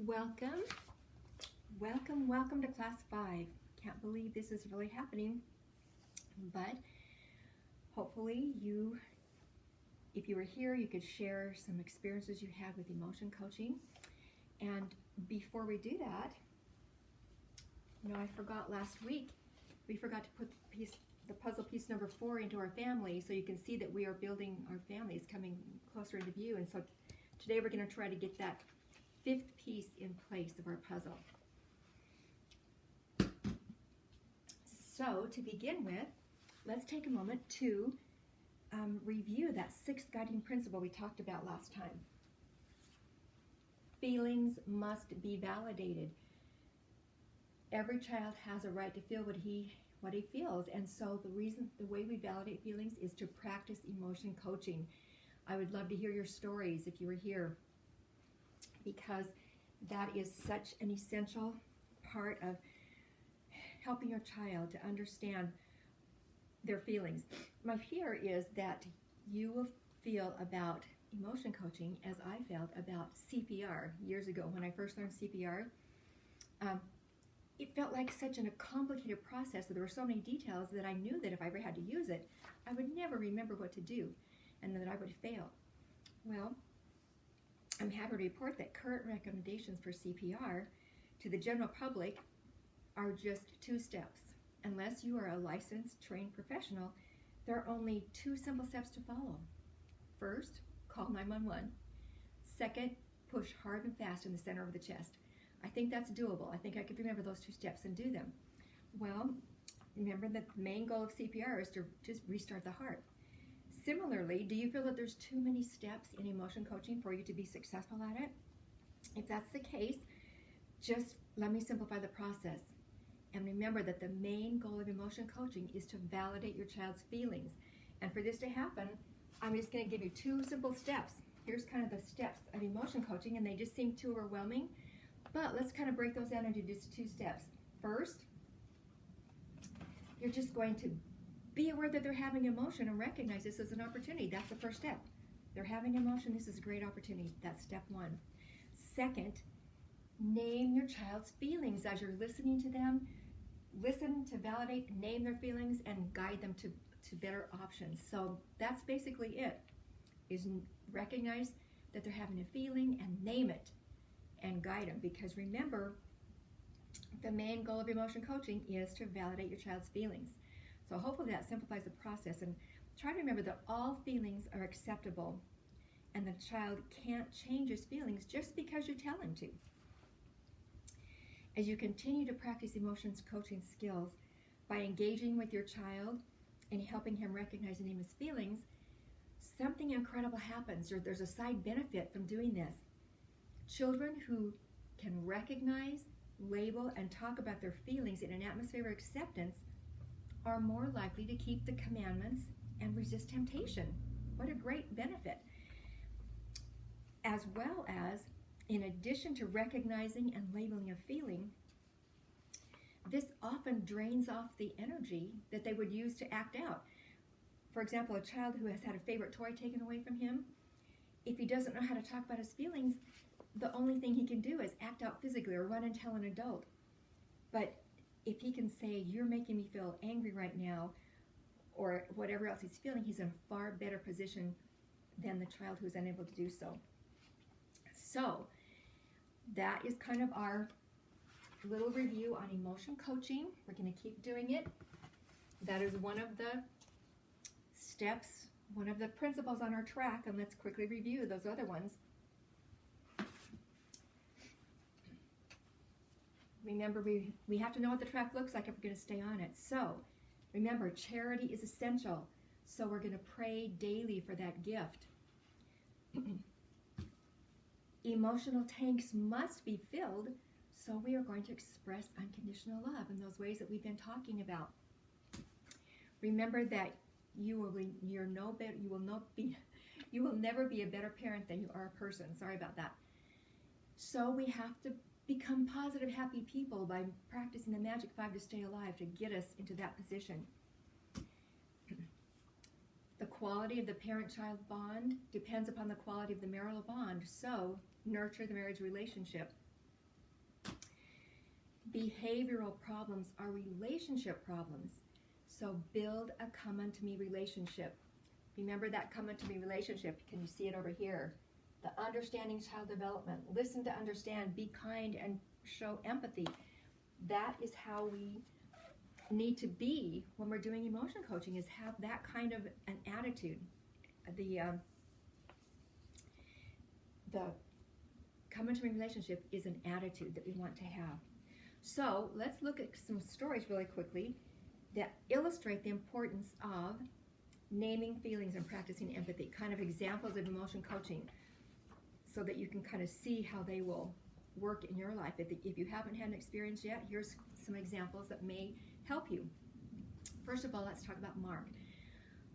Welcome, welcome to class 5. Can't believe this is really happening, but hopefully if you were here, you could share some experiences you had with emotion coaching. And before we do that, I forgot last week, we forgot to put the puzzle piece number 4 into our family, so you can see that we are building our family. It's coming closer into view, and so today we're going to try to get that 5th piece in place of our puzzle. So to begin with, let's take a moment to review that 6th guiding principle we talked about last time. Feelings must be validated. Every child has a right to feel what he feels, and so the way we validate feelings is to practice emotion coaching. I would love to hear your stories if you were here, because that is such an essential part of helping your child to understand their feelings. My fear is that you will feel about emotion coaching as I felt about CPR years ago. When I first learned CPR, it felt like such a complicated process that there were so many details that I knew that if I ever had to use it, I would never remember what to do and that I would fail. Well, I'm happy to report that current recommendations for CPR to the general public are just 2 steps. Unless you are a licensed, trained professional, there are only 2 simple steps to follow. First, call 911. Second, push hard and fast in the center of the chest. I think that's doable. I think I could remember those 2 steps and do them. Well, remember that the main goal of CPR is to just restart the heart. Similarly, do you feel that there's too many steps in emotion coaching for you to be successful at it? If that's the case, just let me simplify the process. And remember that the main goal of emotion coaching is to validate your child's feelings. And for this to happen, I'm just going to give you 2 simple steps. Here's kind of the steps of emotion coaching, and they just seem too overwhelming. But let's kind of break those down into just 2 steps. First, you're just going to be aware that they're having emotion and recognize this as an opportunity. That's the first step. They're having emotion. This is a great opportunity. That's step 1. Second, name your child's feelings as you're listening to them. Listen to validate, name their feelings, and guide them to better options. So that's basically it, is recognize that they're having a feeling and name it and guide them. Because remember, the main goal of emotion coaching is to validate your child's feelings. So hopefully that simplifies the process, and try to remember that all feelings are acceptable and the child can't change his feelings just because you tell him to. As you continue to practice emotions coaching skills by engaging with your child and helping him recognize and name his feelings, something incredible happens, or there's a side benefit from doing this. Children who can recognize, label, and talk about their feelings in an atmosphere of acceptance are more likely to keep the commandments and resist temptation. What a great benefit. As well as, in addition to recognizing and labeling a feeling, this often drains off the energy that they would use to act out. For example, a child who has had a favorite toy taken away from him, if he doesn't know how to talk about his feelings, the only thing he can do is act out physically or run and tell an adult. But if he can say, "You're making me feel angry right now," or whatever else he's feeling, he's in a far better position than the child who is unable to do so. So that is kind of our little review on emotion coaching. We're going to keep doing it. That is one of the steps, one of the principles on our track, and let's quickly review those other ones. Remember, we have to know what the track looks like if we're going to stay on it. So remember, charity is essential. So we're going to pray daily for that gift. Emotional tanks must be filled, so we are going to express unconditional love in those ways that we've been talking about. Remember that you will never be a better parent than you are a person. Sorry about that. So we have to become positive, happy people by practicing the Magic 5 to stay alive, to get us into that position. The quality of the parent-child bond depends upon the quality of the marital bond, so nurture the marriage relationship. behavioral problems are relationship problems. So build a come unto me relationship. Remember that come unto me relationship. Can you see it over here? The understanding child development. Listen to understand, be kind, and show empathy. That is how we need to be when we're doing emotion coaching, is have that kind of an attitude. The come into me relationship is an attitude that we want to have. So let's look at some stories really quickly that illustrate the importance of naming feelings and practicing empathy, kind of examples of emotion coaching, so that you can kind of see how they will work in your life. If you haven't had an experience yet, here's some examples that may help you. First of all, let's talk about Mark.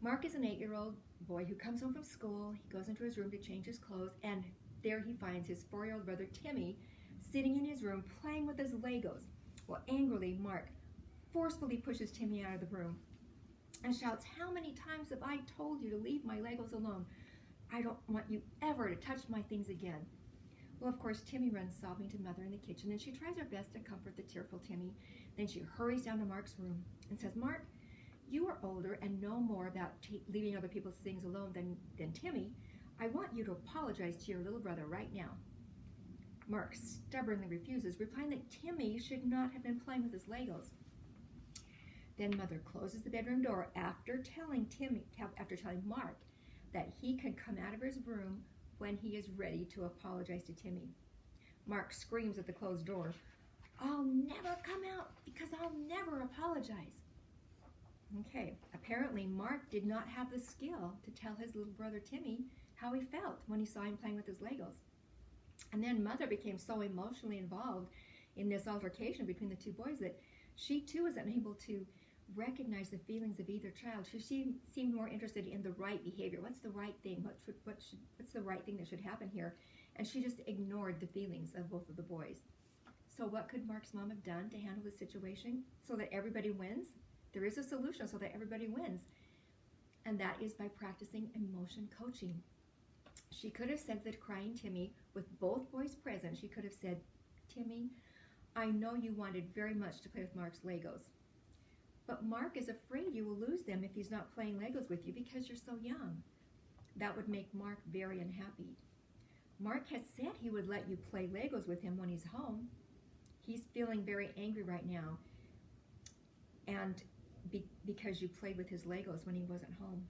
Mark is an 8-year-old boy who comes home from school. He goes into his room to change his clothes, and there he finds his 4-year-old brother Timmy sitting in his room playing with his Legos. Well, angrily, Mark forcefully pushes Timmy out of the room and shouts, "How many times have I told you to leave my Legos alone? I don't want you ever to touch my things again." Well, of course, Timmy runs sobbing to Mother in the kitchen, and she tries her best to comfort the tearful Timmy. Then she hurries down to Mark's room and says, "Mark, you are older and know more about leaving other people's things alone than Timmy. I want you to apologize to your little brother right now." Mark stubbornly refuses, replying that Timmy should not have been playing with his Legos. Then Mother closes the bedroom door after telling Mark that he can come out of his room when he is ready to apologize to Timmy. Mark screams at the closed door, "I'll never come out because I'll never apologize." Okay, apparently Mark did not have the skill to tell his little brother Timmy how he felt when he saw him playing with his Legos. And then Mother became so emotionally involved in this altercation between the two boys that she too was unable to recognize the feelings of either child. She seemed more interested in the right behavior. What's the right thing? What's the right thing that should happen here? And she just ignored the feelings of both of the boys. So what could Mark's mom have done to handle the situation so that everybody wins? There is a solution so that everybody wins. And that is by practicing emotion coaching. She could have said to the crying Timmy, with both boys present, she could have said, "Timmy, I know you wanted very much to play with Mark's Legos, but Mark is afraid you will lose them if he's not playing Legos with you because you're so young." That would make Mark very unhappy. Mark has said he would let you play Legos with him when he's home. He's feeling very angry right now, and because you played with his Legos when he wasn't home.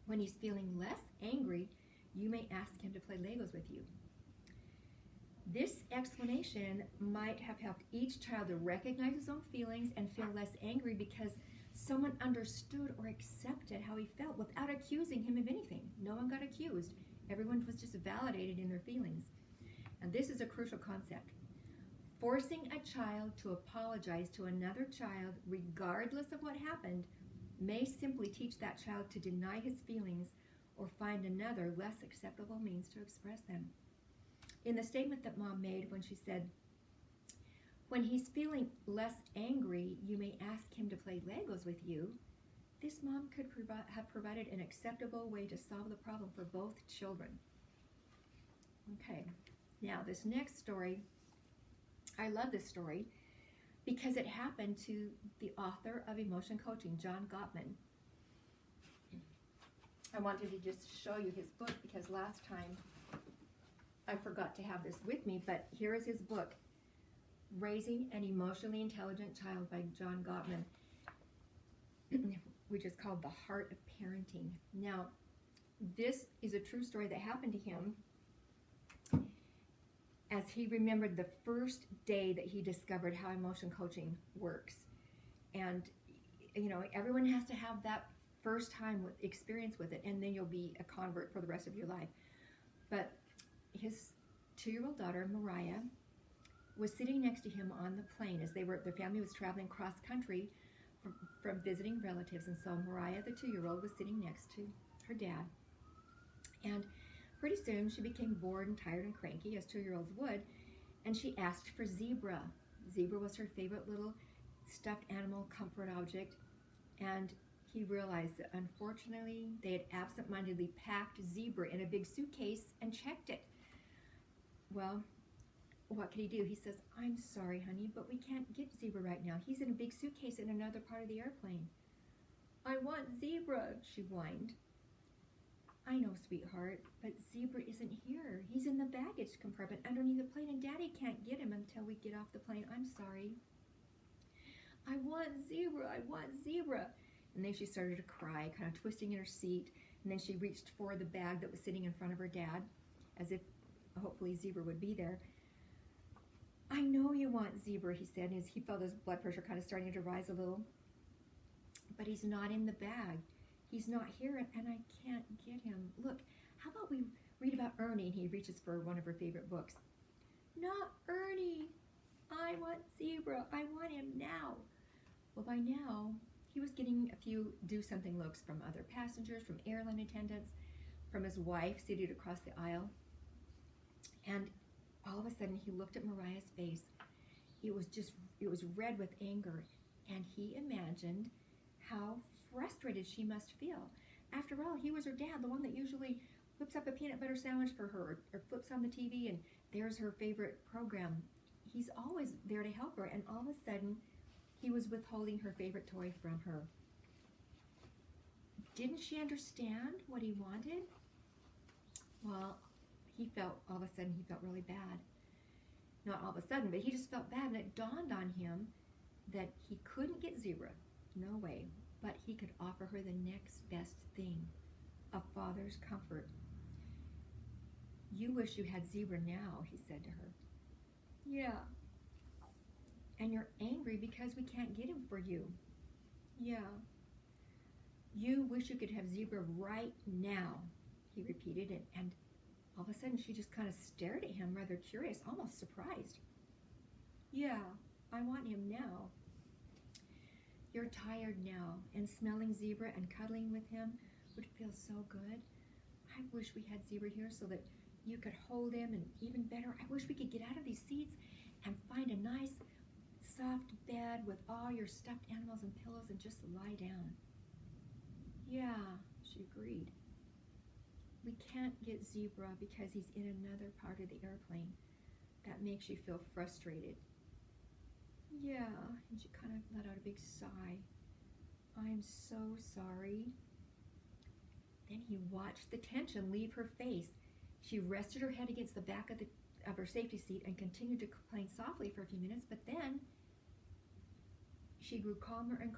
When he's feeling less angry, you may ask him to play Legos with you. This explanation might have helped each child to recognize his own feelings and feel less angry because someone understood or accepted how he felt without accusing him of anything. No one got accused. Everyone was just validated in their feelings. And this is a crucial concept. Forcing a child to apologize to another child, regardless of what happened, may simply teach that child to deny his feelings or find another, less acceptable means to express them. In the statement that Mom made when she said, "When he's feeling less angry, you may ask him to play Legos with you," this mom could have provided an acceptable way to solve the problem for both children. Okay, now this next story, I love this story because it happened to the author of Emotion Coaching, John Gottman. I wanted to just show you his book because last time I forgot to have this with me, but here is his book, Raising an Emotionally Intelligent Child by John Gottman, which is called The Heart of Parenting. Now, this is a true story that happened to him as he remembered the first day that he discovered how emotion coaching works. And, you know, everyone has to have that first time with experience with it, and then you'll be a convert for the rest of your life. But his 2-year-old daughter, Mariah, was sitting next to him on the plane as their family was traveling cross country from visiting relatives. And so Mariah, the 2-year-old, was sitting next to her dad. And pretty soon she became bored and tired and cranky, as 2-year-olds would, and she asked for Zebra. Zebra was her favorite little stuffed animal comfort object, and he realized that unfortunately they had absentmindedly packed Zebra in a big suitcase and checked it. Well, what could he do? He says, I'm sorry, honey, but we can't get Zebra right now. He's in a big suitcase in another part of the airplane. I want Zebra, she whined. I know, sweetheart, but Zebra isn't here. He's in the baggage compartment underneath the plane, and Daddy can't get him until we get off the plane. I'm sorry. I want Zebra. I want Zebra. And then she started to cry, kind of twisting in her seat. And then she reached for the bag that was sitting in front of her dad, as if hopefully Zebra would be there. I know you want Zebra, he said, and he felt his blood pressure kind of starting to rise a little. But he's not in the bag. He's not here, and I can't get him. Look, how about we read about Ernie? And he reaches for one of her favorite books. Not Ernie. I want Zebra. I want him now. Well, by now, he was getting a few do-something looks from other passengers, from airline attendants, from his wife seated across the aisle. And all of a sudden, he looked at Mariah's face. It was red with anger, and he imagined how frustrated she must feel. After all, he was her dad, the one that usually whips up a peanut butter sandwich for her or flips on the TV and there's her favorite program. He's always there to help her, and all of a sudden, he was withholding her favorite toy from her. Didn't she understand what he wanted? Well, all of a sudden, he felt really bad. Not all of a sudden, but he just felt bad, and it dawned on him that he couldn't get Zebra. No way. But he could offer her the next best thing, a father's comfort. You wish you had Zebra now, he said to her. Yeah. And you're angry because we can't get him for you. Yeah. You wish you could have Zebra right now, he repeated, and all of a sudden she just kind of stared at him, rather curious, almost surprised. Yeah, I want him now. You're tired now, and smelling Zebra and cuddling with him would feel so good. I wish we had Zebra here so that you could hold him, and even better, I wish we could get out of these seats and find a nice, soft bed with all your stuffed animals and pillows and just lie down. Yeah, she agreed. We can't get Zebra because he's in another part of the airplane. That makes you feel frustrated. Yeah, and she kind of let out a big sigh. I'm so sorry. Then he watched the tension leave her face. She rested her head against the back of her safety seat and continued to complain softly for a few minutes, but then she grew calmer and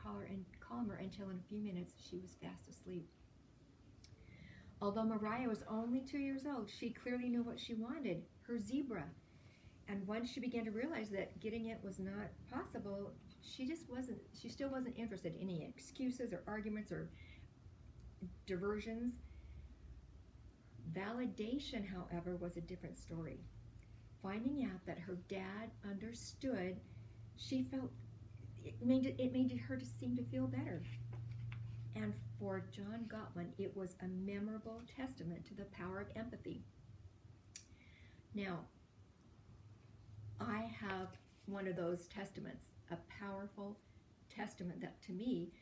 calmer until in a few minutes she was fast asleep. Although Mariah was only 2 years old, she clearly knew what she wanted, her Zebra. And once she began to realize that getting it was not possible, she still wasn't interested in any excuses or arguments or diversions. Validation, however, was a different story. Finding out that her dad understood, she felt it made her to seem to feel better. And for John Gottman, it was a memorable testament to the power of empathy. Now, I have one of those testaments, a powerful testament that to me,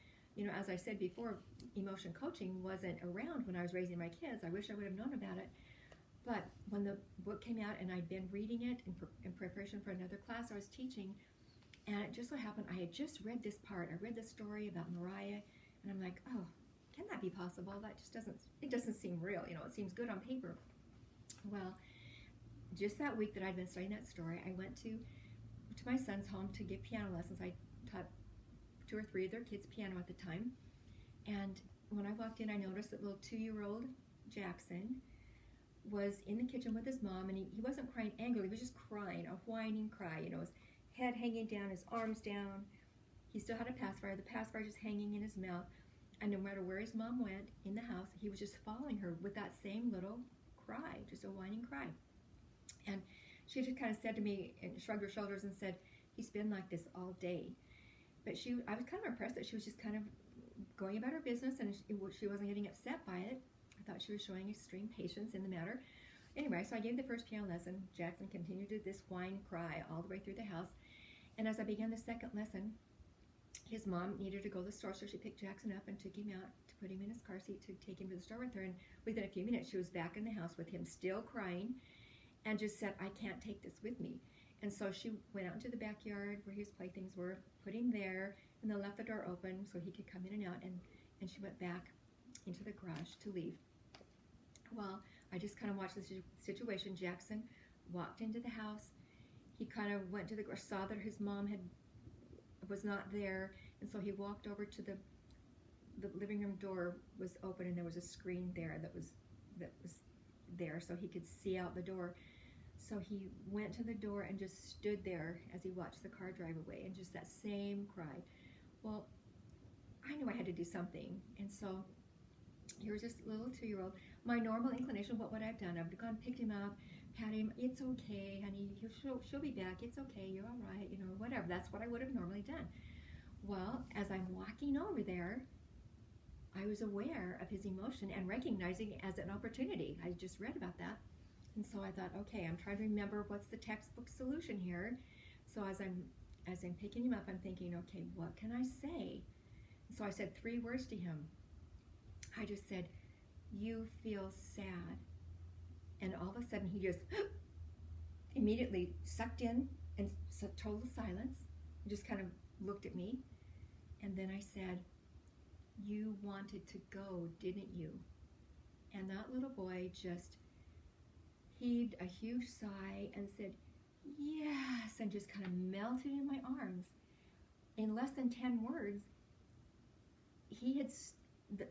as I said before, emotion coaching wasn't around when I was raising my kids. I wish I would have known about it. But when the book came out and I'd been reading it in preparation for another class I was teaching, and it just so happened I had just read this part. I read the story about Mariah, and I'm like, oh, can that be possible? That just doesn't seem real. It seems good on paper. Well, just that week that I'd been studying that story, I went to my son's home to give piano lessons. I taught 2 or 3 of their kids piano at the time. And when I walked in, I noticed that little 2-year-old Jackson was in the kitchen with his mom, and he wasn't crying angrily. He was just crying, a whining cry, his head hanging down, his arms down. He still had a pacifier, the pacifier just hanging in his mouth. And no matter where his mom went in the house, he was just following her with that same little cry, just a whining cry. And she just kind of said to me and shrugged her shoulders and said, he's been like this all day. But I was kind of impressed that she was just kind of going about her business, and she wasn't getting upset by it. I thought she was showing extreme patience in the matter. Anyway, so I gave the first piano lesson. Jackson continued to this whine cry all the way through the house. And as I began the second lesson, his mom needed to go to the store, so she picked Jackson up and took him out to put him in his car seat to take him to the store with her. And within a few minutes, she was back in the house with him still crying, and just said, I can't take this with me. And so she went out into the backyard where his playthings were, put him there, and then left the door open so he could come in and out, and she went back into the garage to leave. Well, I just kind of watched the situation. Jackson walked into the house. He kind of went to the garage, saw that his mom was not there, and so he walked over to the living room door was open, and there was a screen there that was there so he could see out the door. So he went to the door and just stood there as he watched the car drive away, and just that same cry. Well, I knew I had to do something, and so here was this little 2-year-old. My normal inclination, what would I have done? I would have gone, picked him up, pat him. It's okay, honey. She'll be back. It's okay. You're all right. You know, whatever. That's what I would have normally done. Well, as I'm walking over there, I was aware of his emotion and recognizing it as an opportunity. I just read about that. And so I thought, okay, I'm trying to remember what's the textbook solution here. So as I'm picking him up, I'm thinking, okay, what can I say? So I said 3 words to him. I just said, you feel sad. And all of a sudden he just immediately sucked in and total silence, and just kind of looked at me. And then I said, you wanted to go, didn't you? And that little boy just heaved a huge sigh and said, yes, and just kind of melted in my arms. In less than 10 words, he had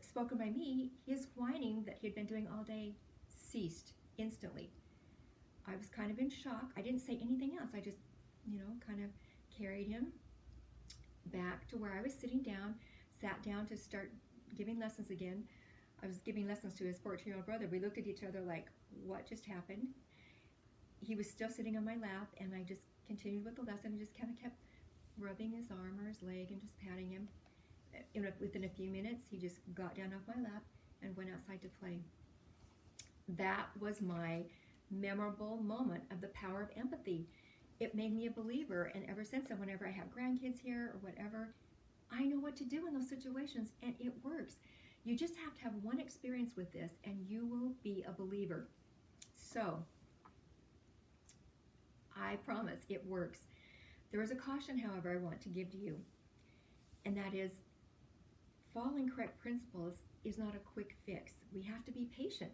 spoken by me. His whining that he had been doing all day ceased instantly. I was kind of in shock. I didn't say anything else. I just, kind of carried him back to where I was sitting down, sat down to start giving lessons again. I was giving lessons to his 14-year-old brother. We looked at each other like, what just happened? He was still sitting on my lap, and I just continued with the lesson and just kind of kept rubbing his arm or his leg and just patting him. Within a few minutes, he just got down off my lap and went outside to play. That was my memorable moment of the power of empathy. It made me a believer, and ever since then, whenever I have grandkids here or whatever, I know what to do in those situations, and it works. You just have to have one experience with this, and you will be a believer. So, I promise it works. There is a caution, however, I want to give to you, and that is following correct principles is not a quick fix. We have to be patient.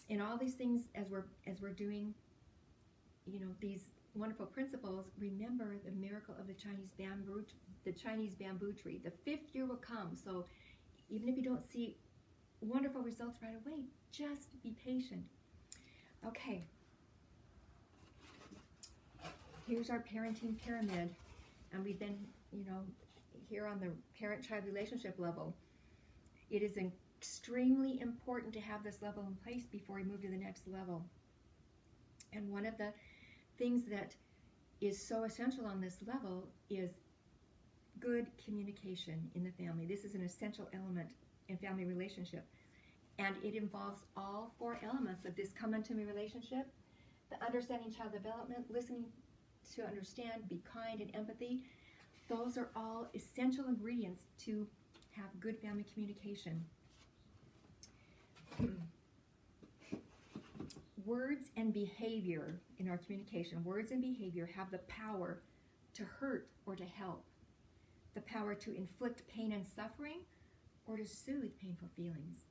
In all these things, as we're doing, these wonderful principles, remember the miracle of the Chinese bamboo tree. The 5th year will come. So even if you don't see wonderful results right away, just be patient. Okay. Here's our parenting pyramid. And we've been, here on the parent-child relationship level. It is extremely important to have this level in place before we move to the next level. And one of the things that is so essential on this level is good communication in the family. This is an essential element in family relationship. And it involves all 4 elements of this come unto me relationship: the understanding child development, listening to understand, be kind, and empathy. Those are all essential ingredients to have good family communication. Words and behavior in our communication, words and behavior have the power to hurt or to help, the power to inflict pain and suffering or to soothe painful feelings.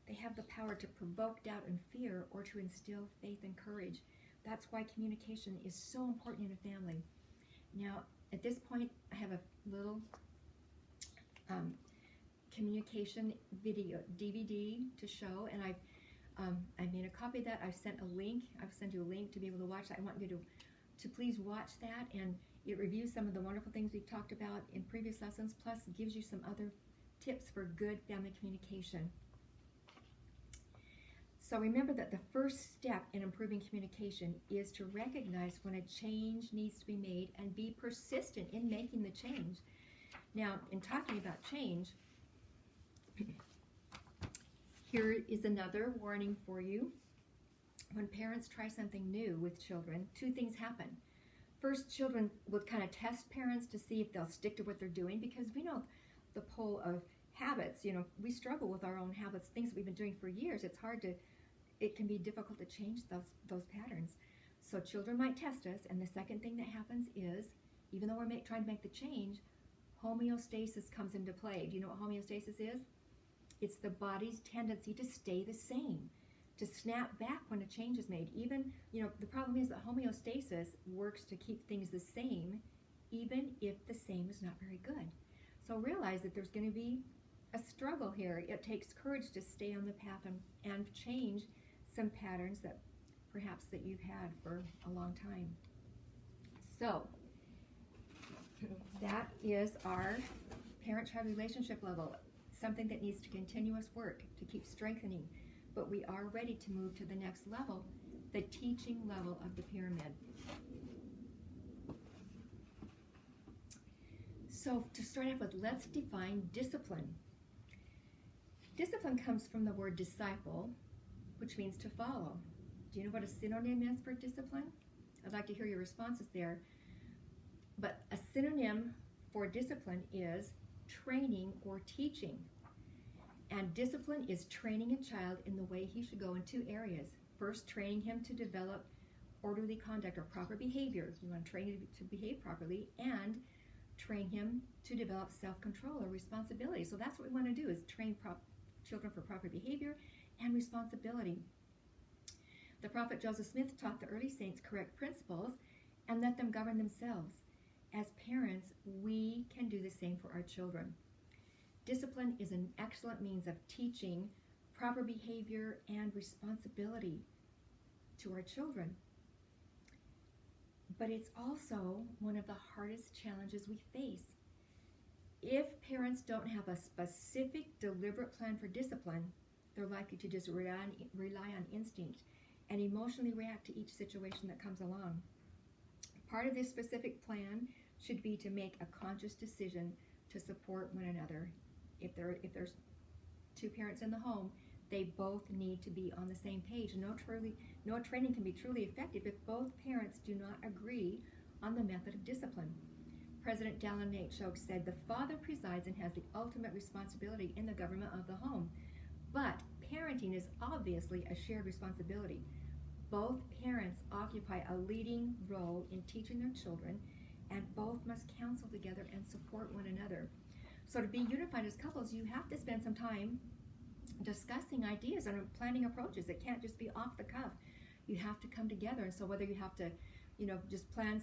They have the power to provoke doubt and fear or to instill faith and courage. That's why communication is so important in a family. Now, at this point, I have a little communication video DVD to show, and I made a copy of that. I've sent a link. I've sent you a link to be able to watch that. I want you to please watch that, and it reviews some of the wonderful things we've talked about in previous lessons, plus gives you some other tips for good family communication. So remember that the first step in improving communication is to recognize when a change needs to be made and be persistent in making the change. Now, in talking about change, here is another warning for you. When parents try something new with children, 2 things happen. First, children will kind of test parents to see if they'll stick to what they're doing, because we know the pull of habits. We struggle with our own habits, things that we've been doing for years. It can be difficult to change those patterns. So children might test us, and the second thing that happens is, even though we're trying to make the change, homeostasis comes into play. Do you know what homeostasis is? It's the body's tendency to stay the same, to snap back when a change is made. Even, the problem is that homeostasis works to keep things the same, even if the same is not very good. So realize that there's going to be a struggle here. It takes courage to stay on the path and change some patterns that perhaps that you've had for a long time. So that is our parent-child relationship level, something that needs to continuous work to keep strengthening. But we are ready to move to the next level, the teaching level of the pyramid. So to start off with, let's define discipline. Discipline comes from the word disciple, which means to follow. Do you know what a synonym is for discipline? I'd like to hear your responses there. But a synonym for discipline is training or teaching. And discipline is training a child in the way he should go in two areas. First, training him to develop orderly conduct or proper behavior. You want to train him to behave properly, and train him to develop self-control or responsibility. So that's what we want to do, is train children for proper behavior and responsibility. The prophet Joseph Smith taught the early saints correct principles and let them govern themselves. As parents, we can do the same for our children. Discipline is an excellent means of teaching proper behavior and responsibility to our children. But it's also one of the hardest challenges we face. If parents don't have a specific, deliberate plan for discipline, they're likely to just rely on instinct and emotionally react to each situation that comes along. Part of this specific plan should be to make a conscious decision to support one another. If there's two parents in the home, they both need to be on the same page. No training can be truly effective if both parents do not agree on the method of discipline. President Dallin H. Oaks said, "The father presides and has the ultimate responsibility in the government of the home. But parenting is obviously a shared responsibility. Both parents occupy a leading role in teaching their children, and both must counsel together and support one another." So to be unified as couples, you have to spend some time discussing ideas and planning approaches. It can't just be off the cuff. You have to come together. And so whether you have to, just plan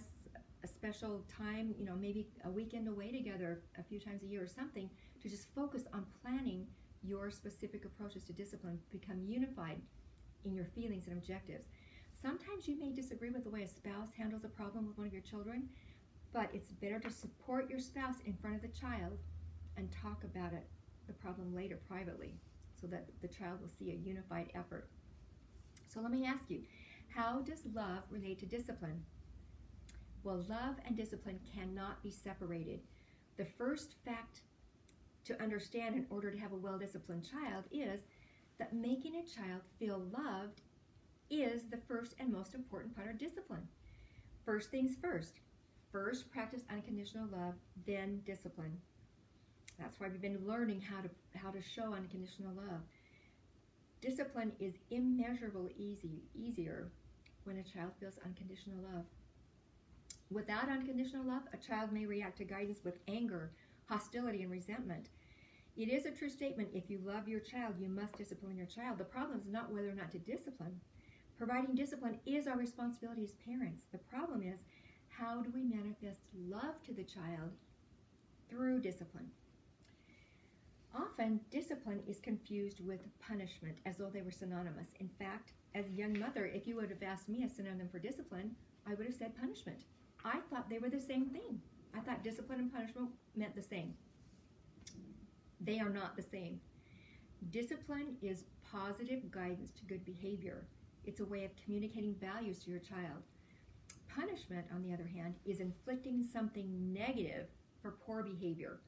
a special time, maybe a weekend away together a few times a year or something, to just focus on planning your specific approaches to discipline, become unified in your feelings and objectives. Sometimes you may disagree with the way a spouse handles a problem with one of your children, but it's better to support your spouse in front of the child and talk about the problem later privately, so that the child will see a unified effort. So let me ask you, how does love relate to discipline? Well, love and discipline cannot be separated. The first fact to understand in order to have a well-disciplined child is that making a child feel loved is the first and most important part of discipline. First things first. First, practice unconditional love, then discipline. That's why we've been learning how to show unconditional love. Discipline is immeasurably easier when a child feels unconditional love. Without unconditional love, a child may react to guidance with anger, hostility, and resentment. It is a true statement, if you love your child, you must discipline your child. The problem is not whether or not to discipline. Providing discipline is our responsibility as parents. The problem is, how do we manifest love to the child through discipline? Often, discipline is confused with punishment, as though they were synonymous. In fact, as a young mother, if you would have asked me a synonym for discipline, I would have said punishment. I thought they were the same thing. I thought discipline and punishment meant the same. They are not the same. Discipline is positive guidance to good behavior. It's a way of communicating values to your child. Punishment, on the other hand, is inflicting something negative for poor behavior.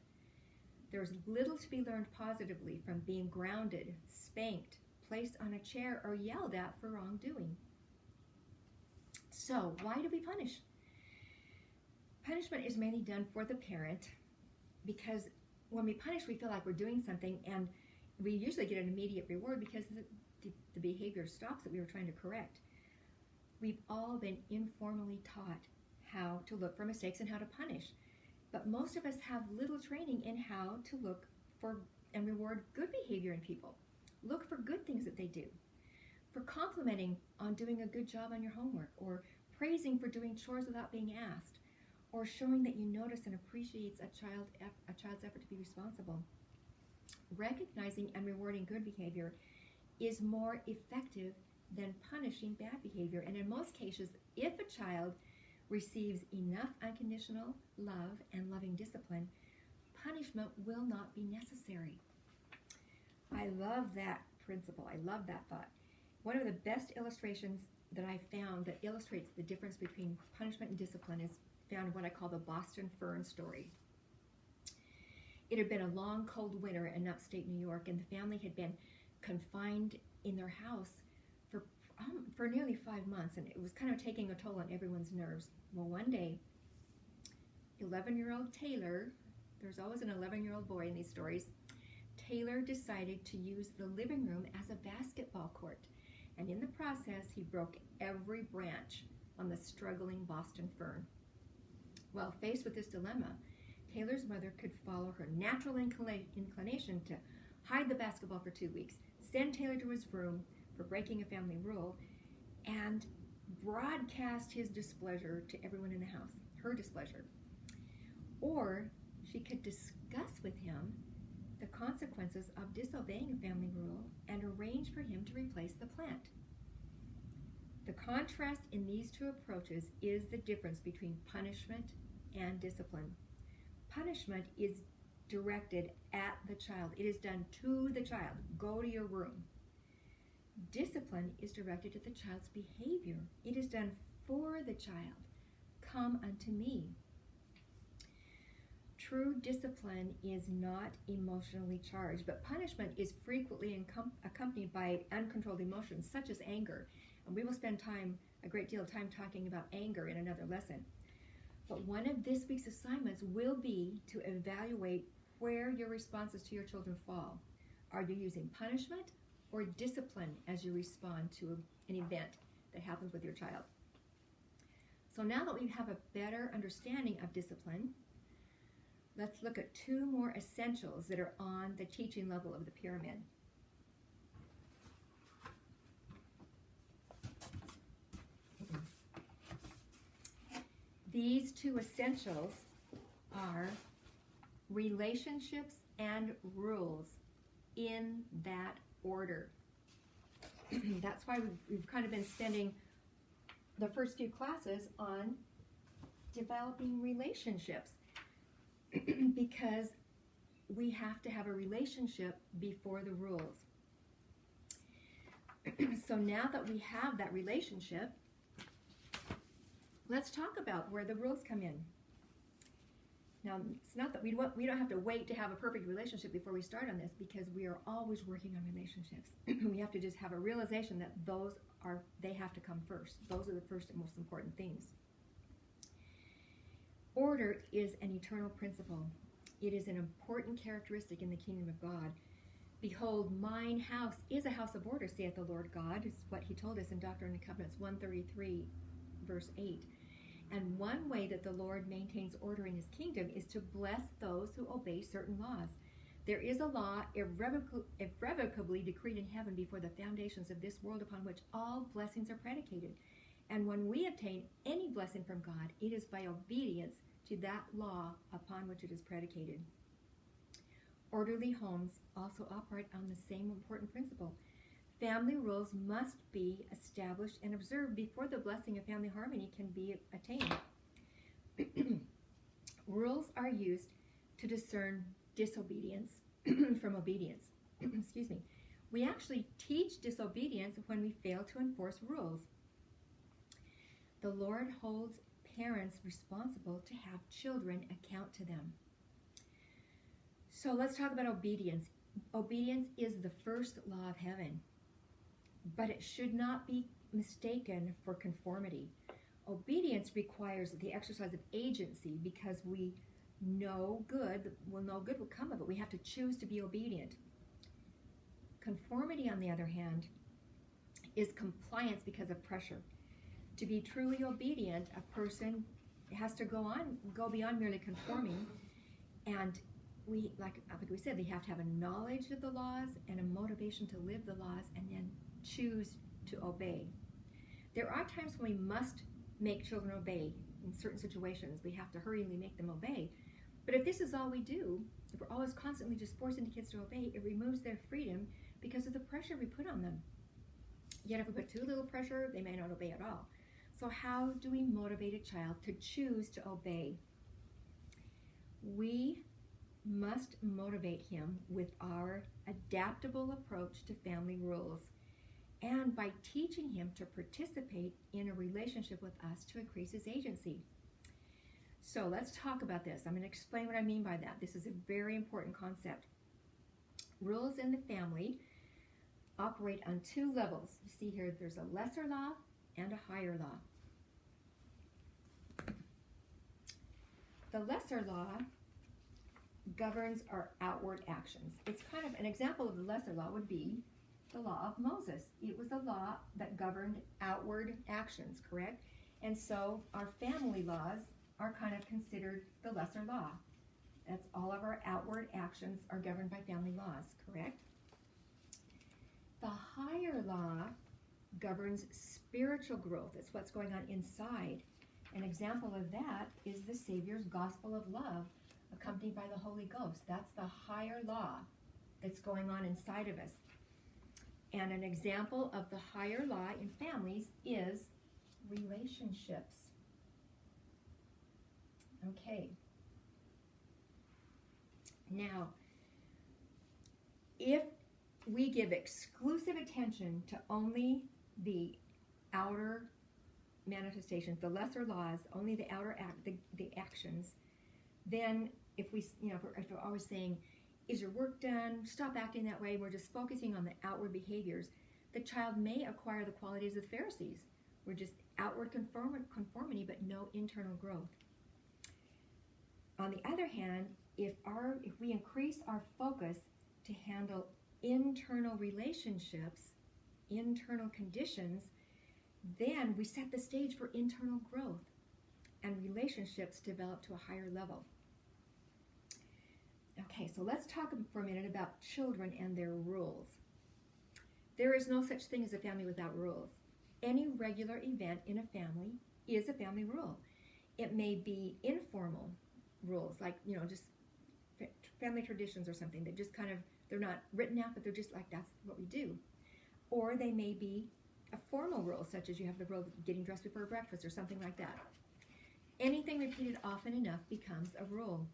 There's little to be learned positively from being grounded, spanked, placed on a chair, or yelled at for wrongdoing. So, why do we punish? Punishment is mainly done for the parent, because when we punish, we feel like we're doing something, and we usually get an immediate reward because the behavior stops that we were trying to correct. We've all been informally taught how to look for mistakes and how to punish, but most of us have little training in how to look for and reward good behavior in people. Look for good things that they do, for complimenting on doing a good job on your homework, or praising for doing chores without being asked, or showing that you notice and appreciates a child's effort to be responsible. Recognizing and rewarding good behavior is more effective than punishing bad behavior. And in most cases, if a child receives enough unconditional love and loving discipline, punishment will not be necessary. I love that principle. I love that thought. One of the best illustrations that I found that illustrates the difference between punishment and discipline is found in what I call the Boston Fern story. It had been a long, cold winter in upstate New York, and the family had been confined in their house for nearly 5 months, and it was kind of taking a toll on everyone's nerves. Well, one day, 11-year-old Taylor, there's always an 11-year-old boy in these stories, Taylor decided to use the living room as a basketball court, and in the process, he broke every branch on the struggling Boston fern. Well, faced with this dilemma, Taylor's mother could follow her natural inclination to hide the basketball for 2 weeks, send Taylor to his room for breaking a family rule, and broadcast his displeasure to everyone in the house, her displeasure. Or she could discuss with him the consequences of disobeying a family rule and arrange for him to replace the plant. The contrast in these two approaches is the difference between punishment and discipline. Punishment is directed at the child. It is done to the child. Go to your room. Discipline is directed at the child's behavior. It is done for the child. Come unto me. True discipline is not emotionally charged, but punishment is frequently accompanied by uncontrolled emotions such as anger. And we will spend a great deal of time talking about anger in another lesson. But one of this week's assignments will be to evaluate where your responses to your children fall. Are you using punishment or discipline as you respond to an event that happens with your child? So now that we have a better understanding of discipline, let's look at 2 more essentials that are on the teaching level of the pyramid. These 2 essentials are relationships and rules, in that order. That's why we've kind of been spending the first few classes on developing relationships, because we have to have a relationship before the rules. So now that we have that relationship, let's talk about where the rules come in. Now, it's not that we don't have to wait to have a perfect relationship before we start on this, because we are always working on relationships. We have to just have a realization that they have to come first. Those are the first and most important things. Order is an eternal principle. It is an important characteristic in the kingdom of God. Behold, mine house is a house of order, saith the Lord God, is what he told us in Doctrine and Covenants 133, verse 8. And one way that the Lord maintains order in his kingdom is to bless those who obey certain laws. There is a law irrevocably decreed in heaven before the foundations of this world, upon which all blessings are predicated. And when we obtain any blessing from God, it is by obedience to that law upon which it is predicated. Orderly homes also operate on the same important principle. Family rules must be established and observed before the blessing of family harmony can be attained. Rules are used to discern disobedience from obedience. Excuse me. We actually teach disobedience when we fail to enforce rules. The Lord holds parents responsible to have children account to them. So let's talk about obedience. Obedience is the first law of heaven, but it should not be mistaken for conformity. Obedience requires the exercise of agency, because we know good will come of it. We have to choose to be obedient. Conformity, on the other hand, is compliance because of pressure. To be truly obedient, a person has to go beyond merely conforming, and like we said, they have to have a knowledge of the laws and a motivation to live the laws, and then choose to obey. There are times when we must make children obey in certain situations. We have to hurriedly make them obey. But if this is all we do, if we're always constantly just forcing the kids to obey, it removes their freedom because of the pressure we put on them. Yet if we put too little pressure, they may not obey at all. So how do we motivate a child to choose to obey? We must motivate him with our adaptable approach to family rules, and by teaching him to participate in a relationship with us to increase his agency. So let's talk about this. I'm going to explain what I mean by that. This is a very important concept. Rules in the family operate on two levels. You see here, there's a lesser law and a higher law. The lesser law governs our outward actions. It's kind of an example of the lesser law would be the law of Moses. It was a law that governed outward actions, correct? And so our family laws are kind of considered the lesser law. That's all of our outward actions are governed by family laws, correct? The higher law governs spiritual growth. It's what's going on inside. An example of that is the Savior's gospel of love, accompanied by the Holy Ghost. That's the higher law that's going on inside of us. And an example of the higher law in families is relationships. Okay. Now, if we give exclusive attention to only the outer manifestations, the lesser laws, only the outer the actions, then if we're always saying, is your work done? Stop acting that way. We're just focusing on the outward behaviors. The child may acquire the qualities of the Pharisees. We're just outward conformity, but no internal growth. On the other hand, if we increase our focus to handle internal relationships, internal conditions, then we set the stage for internal growth, and relationships develop to a higher level. Okay, so let's talk for a minute about children and their rules. There is no such thing as a family without rules. Any regular event in a family is a family rule. It may be informal rules, like, just family traditions or something that just kind of, they're not written out, but they're just like, that's what we do. Or they may be a formal rule, such as you have the rule of getting dressed before breakfast or something like that. Anything repeated often enough becomes a rule.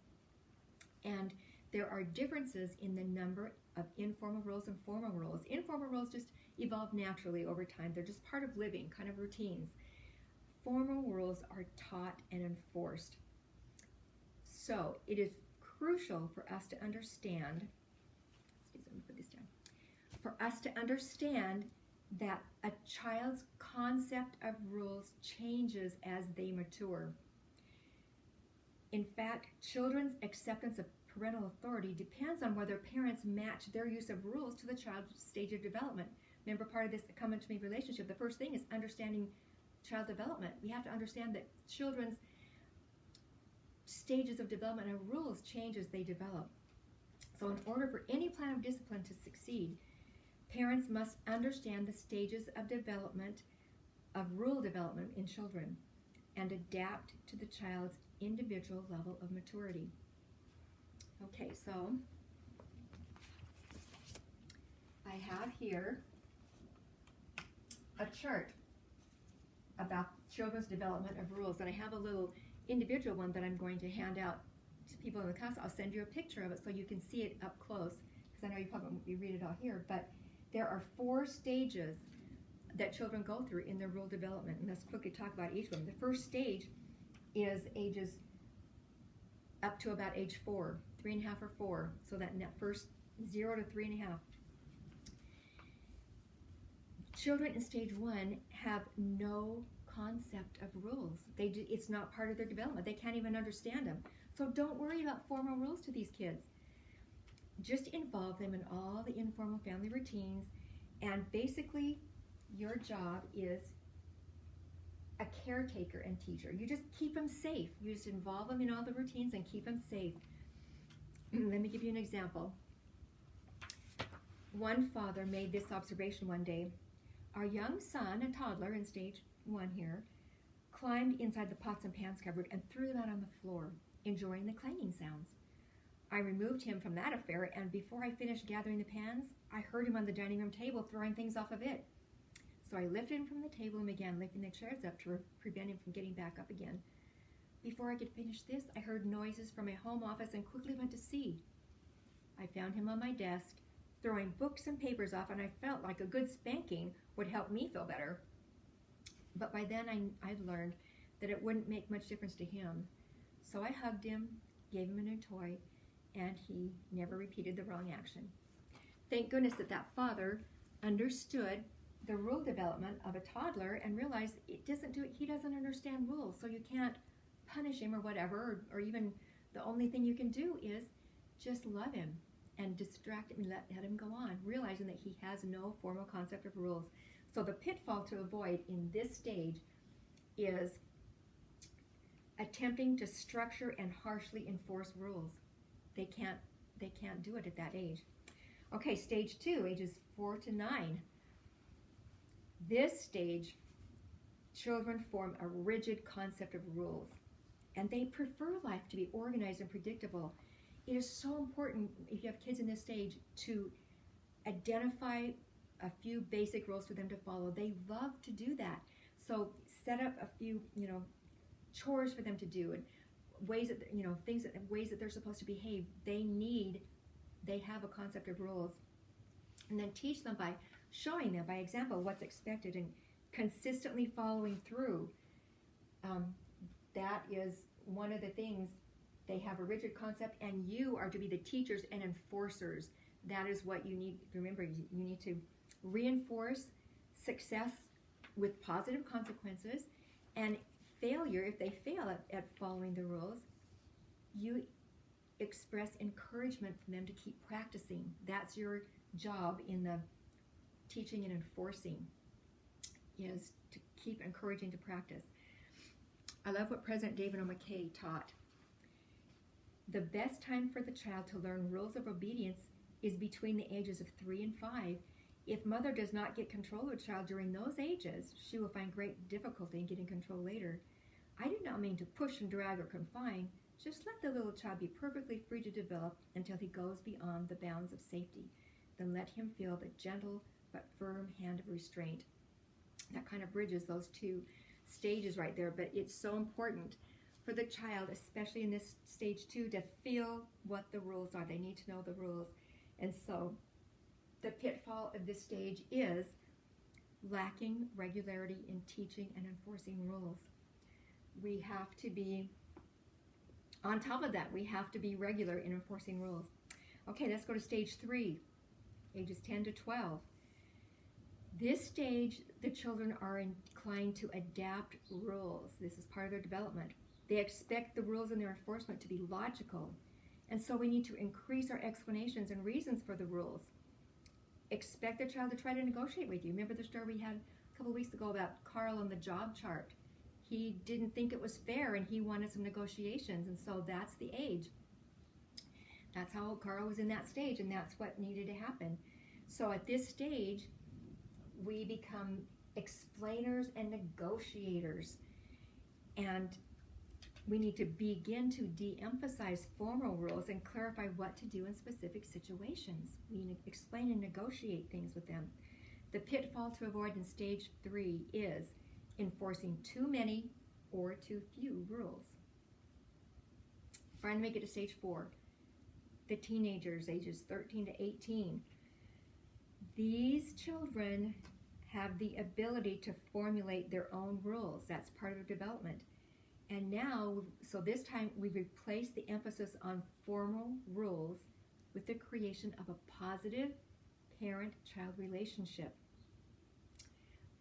And there are differences in the number of informal rules and formal rules. Informal rules just evolve naturally over time. They're just part of living, kind of routines. Formal rules are taught and enforced. So it is crucial for us to understand, let me put this down, for us to understand that a child's concept of rules changes as they mature. In fact, children's acceptance of parental authority depends on whether parents match their use of rules to the child's stage of development. Remember, part of this come to me relationship, the first thing is understanding child development. We have to understand that children's stages of development and rules change as they develop. So in order for any plan of discipline to succeed, parents must understand the stages of development, of rule development in children, and adapt to the child's individual level of maturity. Okay, so I have here a chart about children's development of rules, and I have a little individual one that I'm going to hand out to people in the class. I'll send you a picture of it so you can see it up close, because I know you probably won't read it all here, but there are 4 stages that children go through in their rule development, and let's quickly talk about each one. The first stage is ages up to about age 4, 3.5 or 4, so that in that first 0 to 3.5. Children in stage 1 have no concept of rules. It's not part of their development. They can't even understand them. So don't worry about formal rules to these kids. Just involve them in all the informal family routines, and basically your job is a caretaker and teacher. You just keep them safe. You just involve them in all the routines and keep them safe. Let me give you an example. One father made this observation one day. Our young son, a toddler in stage 1 here, climbed inside the pots and pans cupboard and threw them out on the floor, enjoying the clanging sounds. I removed him from that affair, and before I finished gathering the pans, I heard him on the dining room table throwing things off of it. So I lifted him from the table and began lifting the chairs up to prevent him from getting back up again. Before I could finish this, I heard noises from my home office and quickly went to see. I found him on my desk, throwing books and papers off, and I felt like a good spanking would help me feel better. But by then I'd learned that it wouldn't make much difference to him. So I hugged him, gave him a new toy, and he never repeated the wrong action. Thank goodness that father understood the rule development of a toddler and realized he doesn't understand rules, so you can't punish him or whatever, or even the only thing you can do is just love him and distract him and let him go on, realizing that he has no formal concept of rules. So the pitfall to avoid in this stage is attempting to structure and harshly enforce rules. They can't do it at that age. Okay, stage 2, ages 4 to 9. This stage, children form a rigid concept of rules, and they prefer life to be organized and predictable. It is so important, if you have kids in this stage, to identify a few basic rules for them to follow. They love to do that. So set up a few, chores for them to do, and ways that, ways that they're supposed to behave. They have a concept of rules. And then teach them by showing them, by example, what's expected and consistently following through. That is one of the things. They have a rigid concept, and you are to be the teachers and enforcers. That is what you need. Remember, you need to reinforce success with positive consequences, and failure, if they fail at following the rules, you express encouragement for them to keep practicing. That's your job in the teaching and enforcing, is to keep encouraging to practice. I love what President David O. McKay taught. The best time for the child to learn rules of obedience is between the ages of 3 and 5. If mother does not get control of a child during those ages, she will find great difficulty in getting control later. I do not mean to push and drag or confine. Just let the little child be perfectly free to develop until he goes beyond the bounds of safety. Then let him feel the gentle but firm hand of restraint. That kind of bridges those two stages right there, but it's so important for the child, especially in this stage 2, to feel what the rules are. They need to know the rules. And so the pitfall of this stage is lacking regularity in teaching and enforcing rules. We have to be, on top of that, we have to be regular in enforcing rules. Okay, let's go to stage 3, ages 10 to 12. This stage, the children are inclined to adapt rules. This is part of their development. They expect the rules and their enforcement to be logical. And so we need to increase our explanations and reasons for the rules. Expect the child to try to negotiate with you. Remember the story we had a couple weeks ago about Carl on the job chart? He didn't think it was fair, and he wanted some negotiations, and so that's the age. That's how Carl was in that stage, and that's what needed to happen. So at this stage, we become explainers and negotiators, and we need to begin to de-emphasize formal rules and clarify what to do in specific situations. We need to explain and negotiate things with them. The pitfall to avoid in stage 3 is enforcing too many or too few rules. Trying to make it to stage 4, the teenagers, ages 13 to 18. These children have the ability to formulate their own rules. That's part of their development. And now, so this time, we've replaced the emphasis on formal rules with the creation of a positive parent-child relationship,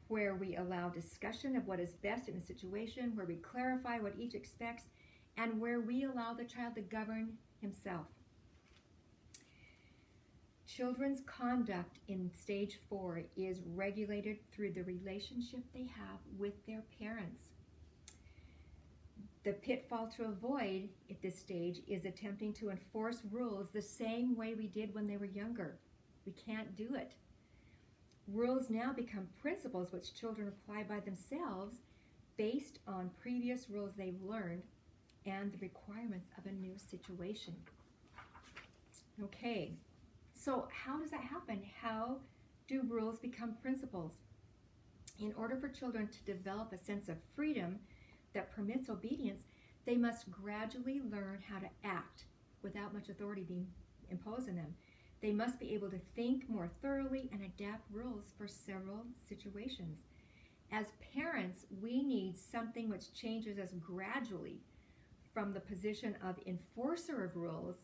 where we allow discussion of what is best in a situation, where we clarify what each expects, and where we allow the child to govern himself. Children's conduct in stage 4 is regulated through the relationship they have with their parents. The pitfall to avoid at this stage is attempting to enforce rules the same way we did when they were younger. We can't do it. Rules now become principles which children apply by themselves based on previous rules they've learned and the requirements of a new situation. Okay, so how does that happen? How do rules become principles? In order for children to develop a sense of freedom that permits obedience, they must gradually learn how to act without much authority being imposed on them. They must be able to think more thoroughly and adapt rules for several situations. As parents, we need something which changes us gradually from the position of enforcer of rules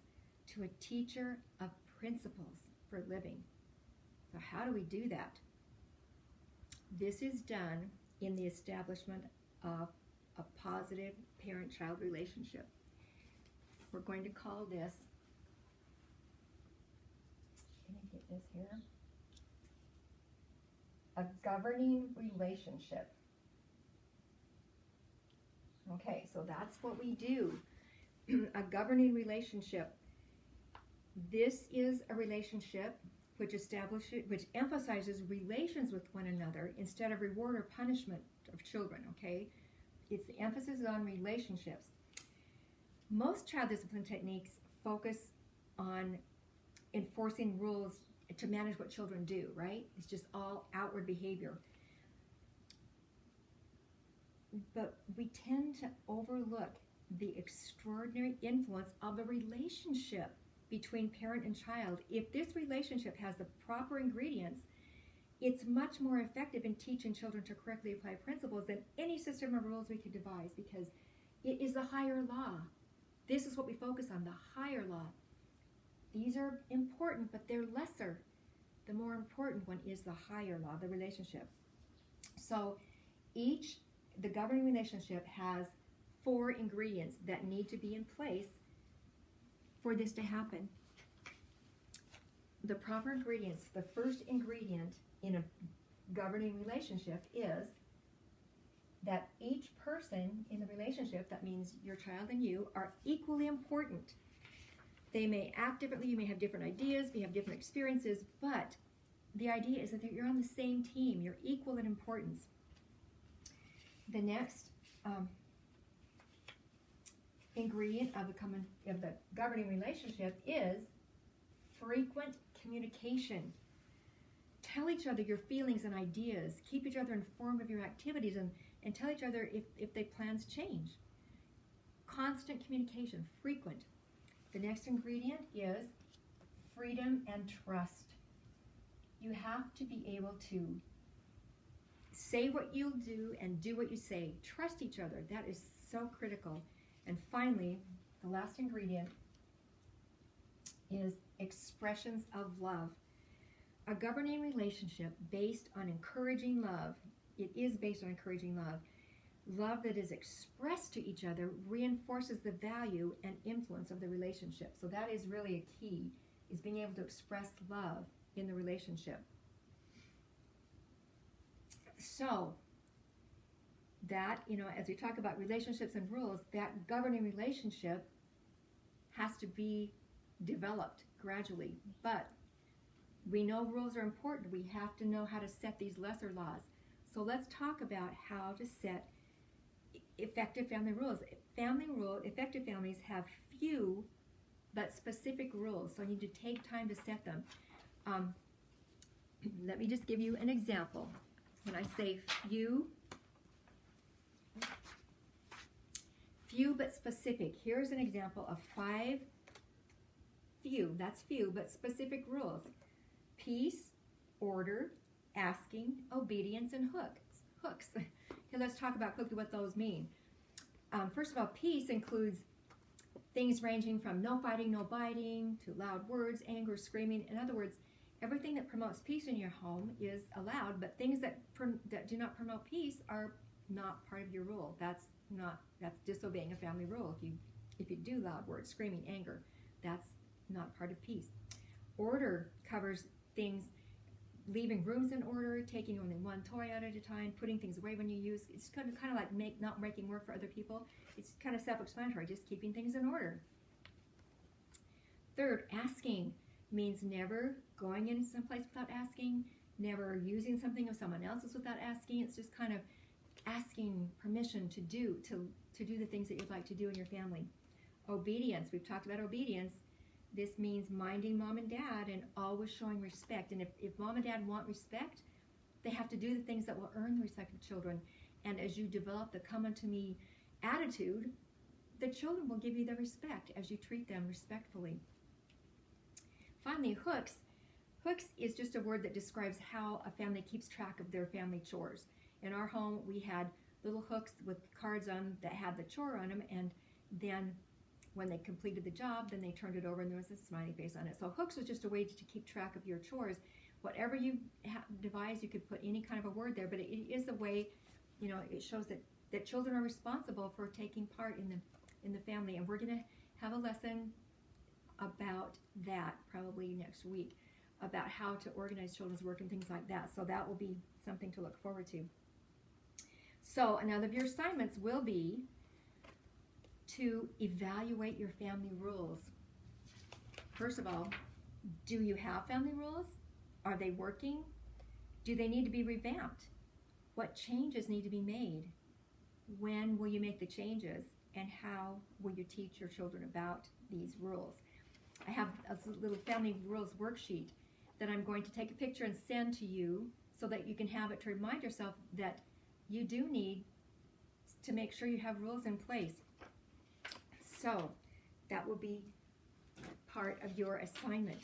to a teacher of principles for living. So how do we do that? This is done in the establishment of a positive parent-child relationship. We're going to call this, can I get this here? A governing relationship. Okay, so that's what we do. A governing relationship. This is a relationship which emphasizes relations with one another instead of reward or punishment of children, okay? It's the emphasis on relationships. Most child discipline techniques focus on enforcing rules to manage what children do, right? It's just all outward behavior. But we tend to overlook the extraordinary influence of the relationship between parent and child. If this relationship has the proper ingredients, it's much more effective in teaching children to correctly apply principles than any system of rules we could devise, because it is the higher law. This is what we focus on, the higher law. These are important, but they're lesser. The more important one is the higher law, the relationship. So the governing relationship has 4 ingredients that need to be in place for this to happen. The proper ingredients, the first ingredient in a governing relationship is that each person in the relationship, that means your child and you, are equally important. They may act differently, you may have different ideas, we have different experiences, but the idea is that you're on the same team, you're equal in importance. The next ingredient of the governing relationship is frequent communication. Tell each other your feelings and ideas. Keep each other informed of your activities, and tell each other if their plans change. Constant communication, frequent. The next ingredient is freedom and trust. You have to be able to say what you'll do and do what you say. Trust each other. That is so critical. And finally, the last ingredient is expressions of love. A governing relationship based on encouraging love, it is based on encouraging love. Love that is expressed to each other reinforces the value and influence of the relationship. So that is really a key, is being able to express love in the relationship. So that, as we talk about relationships and rules, that governing relationship has to be developed gradually. But we know rules are important. We have to know how to set these lesser laws. So let's talk about how to set effective family rules. Effective families have few but specific rules, so you need to take time to set them. Let me just give you an example. When I say few but specific, here's an example of 5 few but specific rules. Peace, order, asking, obedience, and hooks. Okay, let's talk about quickly what those mean. First of all, peace includes things ranging from no fighting, no biting, to loud words, anger, screaming. In other words, everything that promotes peace in your home is allowed, but things that do not promote peace are not part of your rule. That's disobeying a family rule. If you do loud words, screaming, anger, that's not part of peace. Order covers things, leaving rooms in order, taking only one toy out at a time, putting things away when you use. It's kind of like not making work for other people. It's kind of self-explanatory, just keeping things in order. Third, asking means never going in someplace without asking, never using something of someone else's without asking. It's just kind of asking permission to do the things that you'd like to do in your family. Obedience, we've talked about obedience. This means minding mom and dad and always showing respect. And if mom and dad want respect, they have to do the things that will earn the respect of children. And as you develop the come unto me attitude, the children will give you the respect as you treat them respectfully. Finally, hooks. Hooks is just a word that describes how a family keeps track of their family chores. In our home, we had little hooks with cards on that had the chore on them, and then when they completed the job, then they turned it over and there was a smiley face on it. So hooks was just a way to keep track of your chores. Whatever you devise, you could put any kind of a word there, but it is a way, it shows that children are responsible for taking part in the family. And we're going to have a lesson about that probably next week, about how to organize children's work and things like that. So that will be something to look forward to. So another of your assignments will be to evaluate your family rules. First of all, do you have family rules? Are they working? Do they need to be revamped? What changes need to be made? When will you make the changes? And how will you teach your children about these rules? I have a little family rules worksheet that I'm going to take a picture and send to you so that you can have it to remind yourself that you do need to make sure you have rules in place. So that will be part of your assignment.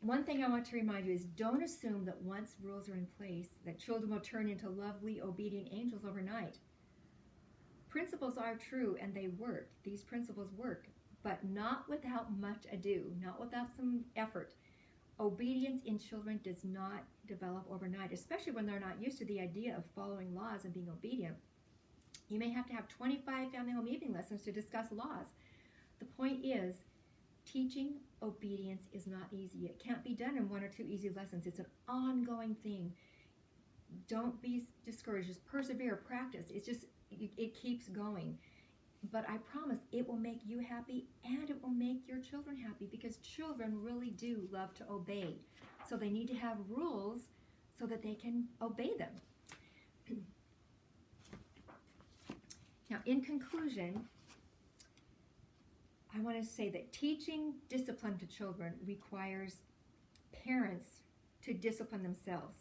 One thing I want to remind you is don't assume that once rules are in place that children will turn into lovely, obedient angels overnight. Principles are true and they work. These principles work, but not without much ado, not without some effort. Obedience in children does not develop overnight, especially when they're not used to the idea of following laws and being obedient. You may have to have 25 family home evening lessons to discuss laws. The point is, teaching obedience is not easy. It can't be done in 1 or 2 easy lessons. It's an ongoing thing. Don't be discouraged. Just persevere, practice. It keeps going. But I promise it will make you happy and it will make your children happy, because children really do love to obey. So they need to have rules so that they can obey them. Now, in conclusion, I want to say that teaching discipline to children requires parents to discipline themselves.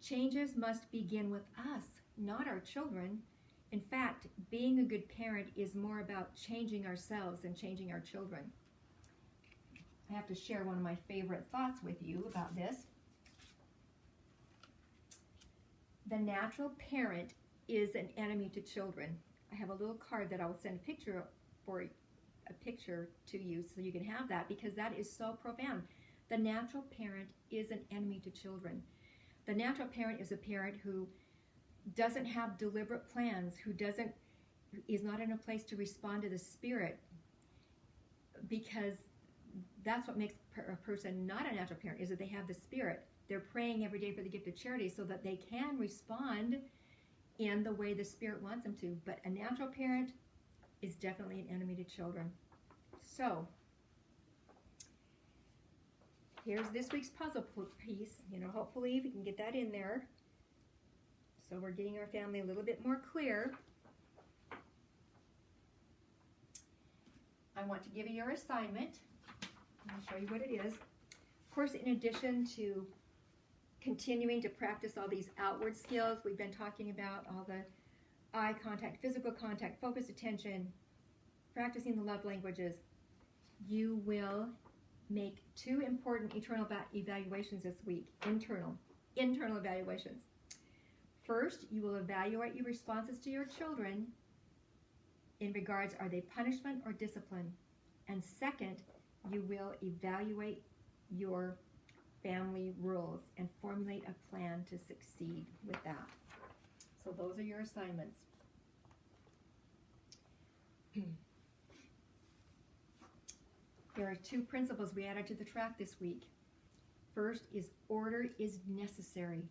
Changes must begin with us, not our children. In fact, being a good parent is more about changing ourselves than changing our children. I have to share one of my favorite thoughts with you about this. The natural parent is an enemy to children. I have a little card that I will send a picture to you so you can have that, because that is so profound. The natural parent is an enemy to children. The natural parent is a parent who doesn't have deliberate plans, who is not in a place to respond to the Spirit, because that's what makes a person not a natural parent, is that they have the Spirit. They're praying every day for the gift of charity so that they can respond in the way the Spirit wants them to. But a natural parent is definitely an enemy to children. So here's this week's puzzle piece. Hopefully we can get that in there. So we're getting our family a little bit more clear. I want to give you your assignment. I'll show you what it is. Of course, in addition to continuing to practice all these outward skills we've been talking about, all the eye contact, physical contact, focused attention, practicing the love languages, you will make 2 important internal evaluations this week, internal evaluations. First, you will evaluate your responses to your children in regards, are they punishment or discipline? And second, you will evaluate your family rules and formulate a plan to succeed with that. So those are your assignments. There are 2 principles we added to the track this week. First is order is necessary.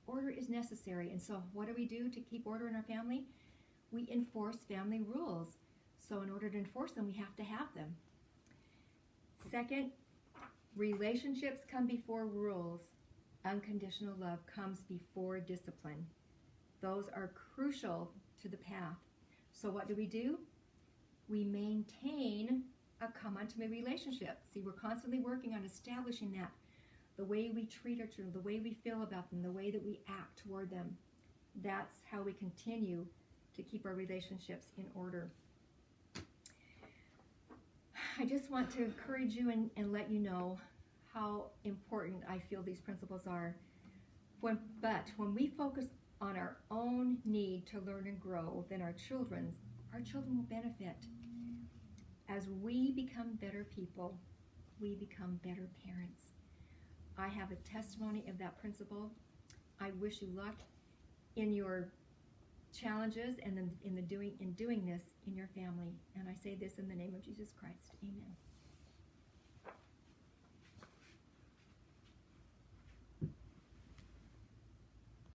Order is necessary. And so what do we do to keep order in our family? We enforce family rules. So in order to enforce them, we have to have them. Second, relationships come before rules. Unconditional love comes before discipline. Those are crucial to the path. So what do? We maintain a come unto me relationship. See, we're constantly working on establishing that. The way we treat our children, the way we feel about them, the way that we act toward them. That's how we continue to keep our relationships in order. I just want to encourage you and let you know how important I feel these principles are. But when we focus on our own need to learn and grow, then our children will benefit. As we become better people, we become better parents. I have a testimony of that principle. I wish you luck in your challenges and in doing this in your family. And I say this in the name of Jesus Christ. Amen.